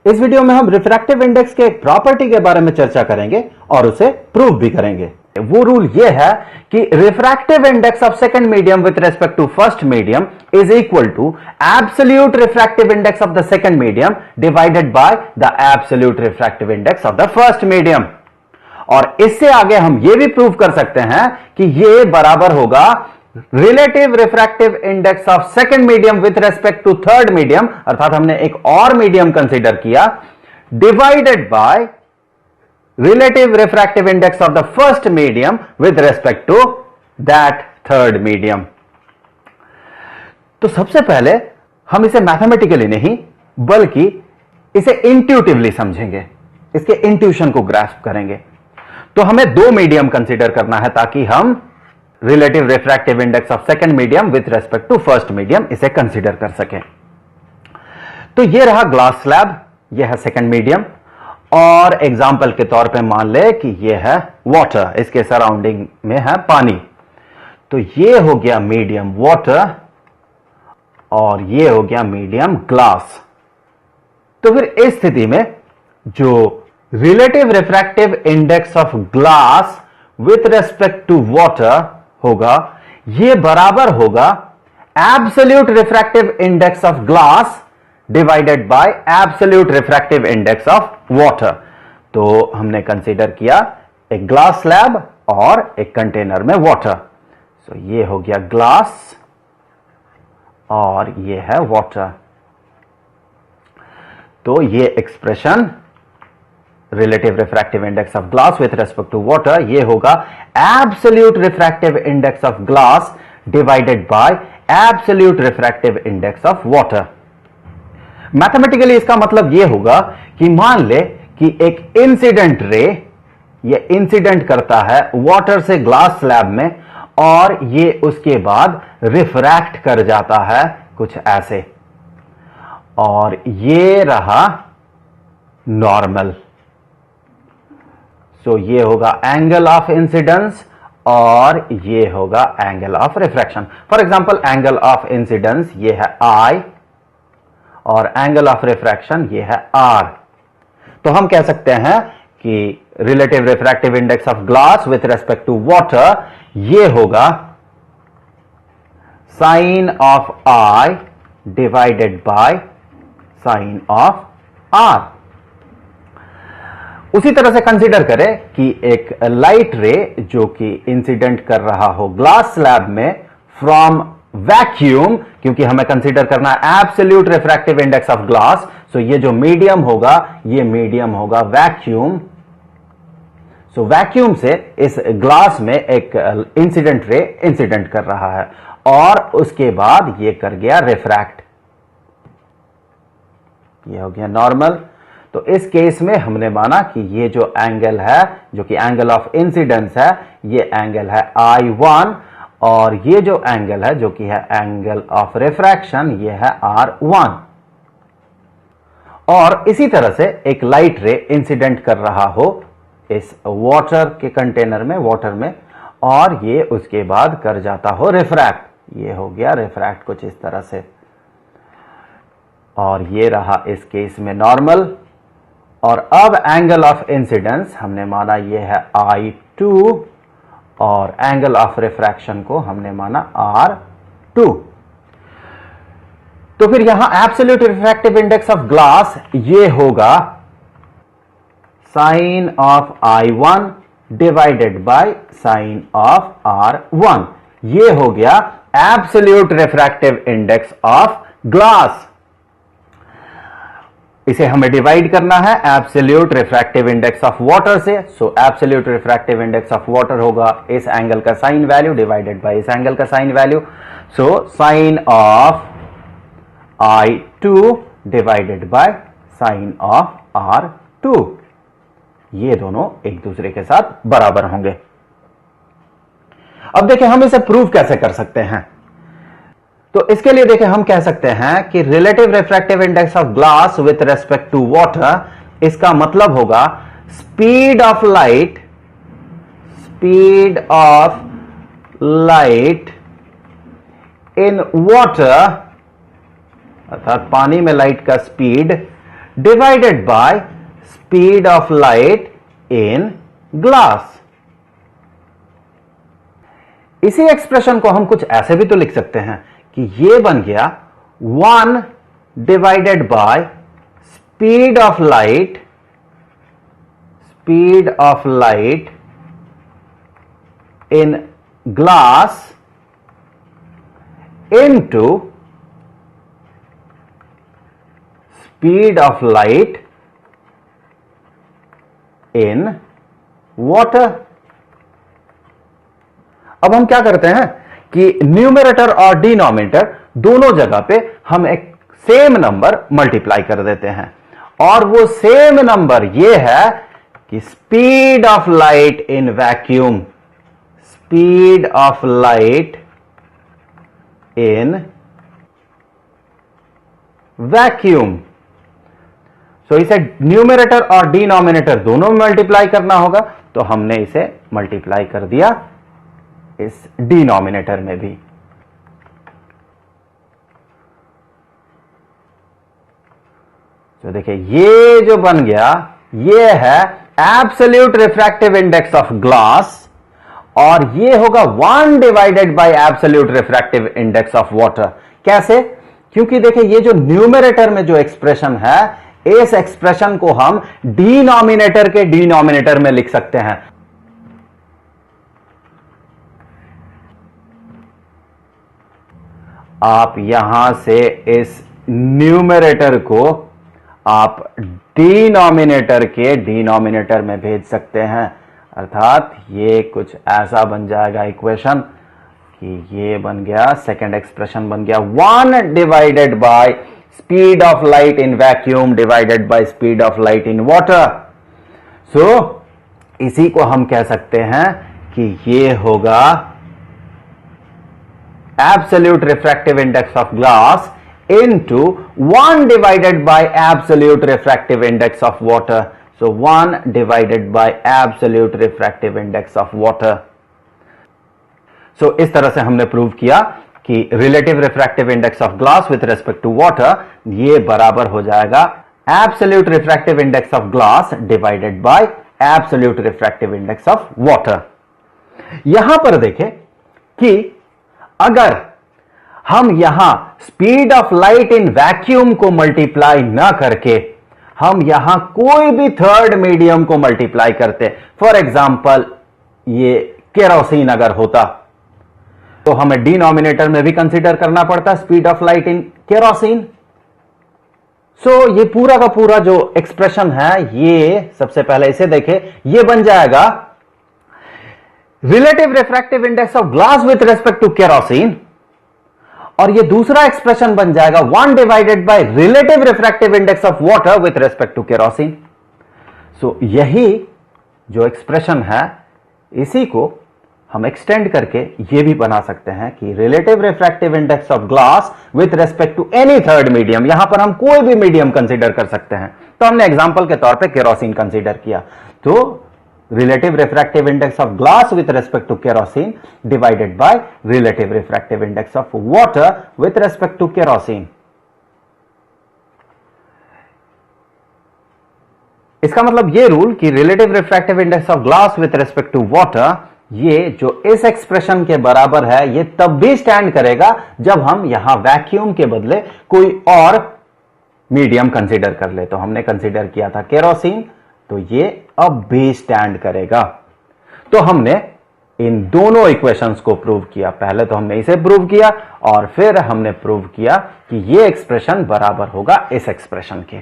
इस वीडियो में हम रिफ्रैक्टिव इंडेक्स के एक प्रॉपर्टी के बारे में चर्चा करेंगे और उसे प्रूव भी करेंगे। वो रूल ये है कि refractive index of second medium with respect to first medium is equal to absolute refractive index of the second medium divided by the absolute refractive index of the first medium. और इससे आगे हम ये भी prove कर सकते हैं कि ये बराबर होगा relative refractive index of second medium with respect to third medium, अर्थात हमने एक और मीडियम कंसीडर किया, divided by relative refractive index of the first medium with respect to that third medium. तो सबसे पहले हम इसे मैथमेटिकली नहीं बल्कि इसे इंट्यूटिवली समझेंगे, इसके इंट्यूशन को ग्रास्प करेंगे। तो हमें दो मीडियम कंसीडर करना है ताकि हम relative refractive index of second medium with respect to first medium इसे कंसीडर कर सकें। तो ये रहा ग्लास स्लैब, यह है सेकंड मीडियम, और एग्जाम्पल के तौर पे मान ले कि यह है वाटर, इसके सराउंडिंग में है पानी। तो ये हो गया मीडियम वाटर और ये हो गया मीडियम ग्लास। तो फिर इस स्थिति में जो relative refractive index of glass with respect to water होगा, यह बराबर होगा absolute refractive index of glass divided by absolute refractive index of water. तो हमने कंसीडर किया एक ग्लास स्लैब और एक कंटेनर में वाटर। सो ये हो गया ग्लास और ये है वाटर। तो ये expression relative refractive index of glass with respect to water, ये होगा absolute refractive index of glass divided by absolute refractive index of water. Mathematically इसका मतलब यह होगा कि मान ले कि एक इंसिडेंट रे ये इंसिडेंट करता है वाटर से ग्लास स्लैब में और ये उसके बाद रिफ्रैक्ट कर जाता है कुछ ऐसे, और ये रहा नॉर्मल। सो ये होगा एंगल ऑफ इंसिडेंस और ये होगा angle of refraction. For example angle of incidence ये है I और एंगल ऑफ रिफ्रैक्शन ये है R। तो हम कह सकते हैं कि relative refractive index of glass with respect to water ये होगा sine of I divided by sine of R। उसी तरह से कंसीडर करें कि एक लाइट रे जो कि इंसिडेंट कर रहा हो ग्लास स्लैब में फ्रॉम वैक्यूम, क्योंकि हमें कंसीडर करना है absolute refractive index of glass. So ये जो मीडियम होगा ये मीडियम होगा वैक्यूम। सो वैक्यूम से इस ग्लास में एक इंसिडेंट रे इंसिडेंट कर रहा है और उसके बाद ये कर गया रिफ्रैक्ट, ये हो गया नॉर्मल। तो इस केस में हमने माना कि ये जो एंगल है जो कि एंगल ऑफ इंसिडेंस है ये एंगल है I1 और ये जो एंगल है जो कि है एंगल ऑफ रिफ्रैक्शन ये है R1। और इसी तरह से एक लाइट रे इंसिडेंट कर रहा हो इस वाटर के कंटेनर में, वाटर में, और ये उसके बाद कर जाता हो रिफ्रैक्ट, ये हो गया रिफ्रैक्ट कुछ इस तरह से, और ये रहा इस केस में नॉर्मल। और अब एंगल ऑफ इंसिडेंस हमने माना ये है I2 और एंगल ऑफ रिफ्रैक्शन को हमने माना R2। तो फिर यहां absolute refractive index of glass ये होगा sine of I1 divided by sine of R1। ये हो गया absolute refractive index of glass. इसे हमें डिवाइड करना है absolute refractive index of water से। So absolute refractive index of water होगा इस एंगल का साइन वैल्यू डिवाइडेड बाय इस एंगल का sine value. So sine of I2 divided by sine of R2, ये दोनों एक दूसरे के साथ बराबर होंगे। अब देखिए हम इसे प्रूव कैसे कर सकते हैं। तो इसके लिए देखिए हम कह सकते हैं कि relative refractive index of glass with respect to water, इसका मतलब होगा speed of light in water, अर्थात पानी में लाइट का speed divided by speed of light in glass. इसी एक्सप्रेशन को हम कुछ ऐसे भी तो लिख सकते हैं कि ये बन गया 1 divided by speed of light in glass into speed of light in water. अब हम क्या करते हैं कि न्यूमरेटर और डिनोमिनेटर दोनों जगह पे हम एक सेम नंबर मल्टीप्लाई कर देते हैं, और वो सेम नंबर ये है कि speed of light in vacuum, speed of light in vacuum. So इसे न्यूमरेटर और डिनोमिनेटर दोनों में मल्टीप्लाई करना होगा, तो हमने इसे मल्टीप्लाई कर दिया इस डिनोमिनेटर में भी। तो देखिए ये जो बन गया ये है absolute refractive index of glass, और ये होगा 1 divided by absolute refractive index of water. कैसे? क्योंकि देखिए ये जो न्यूमरेटर में जो एक्सप्रेशन है, इस एक्सप्रेशन को हम डिनोमिनेटर के डिनोमिनेटर में लिख सकते हैं। आप यहां से इस न्यूमरेटर को आप डिनोमिनेटर के डिनोमिनेटर में भेज सकते हैं, अर्थात ये कुछ ऐसा बन जाएगा इक्वेशन कि ये बन गया, सेकंड एक्सप्रेशन बन गया 1 divided by speed of light in vacuum divided by speed of light in water. So इसी को हम कह सकते हैं कि ये होगा absolute refractive index of glass into 1 divided by absolute refractive index of water. So 1 divided by absolute refractive index of water. So इस तरह से हमने प्रूव किया कि relative refractive index of glass with respect to water ये बराबर हो जाएगा absolute refractive index of glass divided by absolute refractive index of water. यहां पर देखें कि अगर हम यहां speed of light in vacuum को मल्टीप्लाई ना करके हम यहां कोई भी थर्ड मीडियम को मल्टीप्लाई करते, फॉर एग्जाम्पल ये केरोसिन अगर होता, तो हमें डिनोमिनेटर में भी कंसीडर करना पड़ता speed of light in kerosene. So ये पूरा का पूरा जो एक्सप्रेशन है, ये सबसे पहले इसे देखें, ये बन जाएगा relative refractive index of glass with respect to kerosene, और ये दूसरा एक्सप्रेशन बन जाएगा 1 divided by relative refractive index of water with respect to kerosene. So यही जो एक्सप्रेशन है, इसी को हम एक्सटेंड करके ये भी बना सकते हैं कि relative refractive index of glass with respect to any third medium, यहां पर हम कोई भी मीडियम कंसीडर कर सकते हैं। तो हमने एग्जांपल के तौर पे केरोसिन कंसीडर किया, तो relative refractive index of glass with respect to kerosene divided by relative refractive index of water with respect to kerosene. इसका मतलब ये रूल कि relative refractive index of glass with respect to water, ये जो इस expression के बराबर है, ये तब भी स्टैंड करेगा जब हम यहां वैक्यूम के बदले कोई और मीडियम कंसीडर कर ले। तो हमने कंसीडर किया था केरोसिन, तो ये अब भी स्टैंड करेगा। तो हमने इन दोनों इक्वेशंस को प्रूव किया। पहले तो हमने इसे प्रूव किया और फिर हमने प्रूव किया कि ये एक्सप्रेशन बराबर होगा इस एक्सप्रेशन के।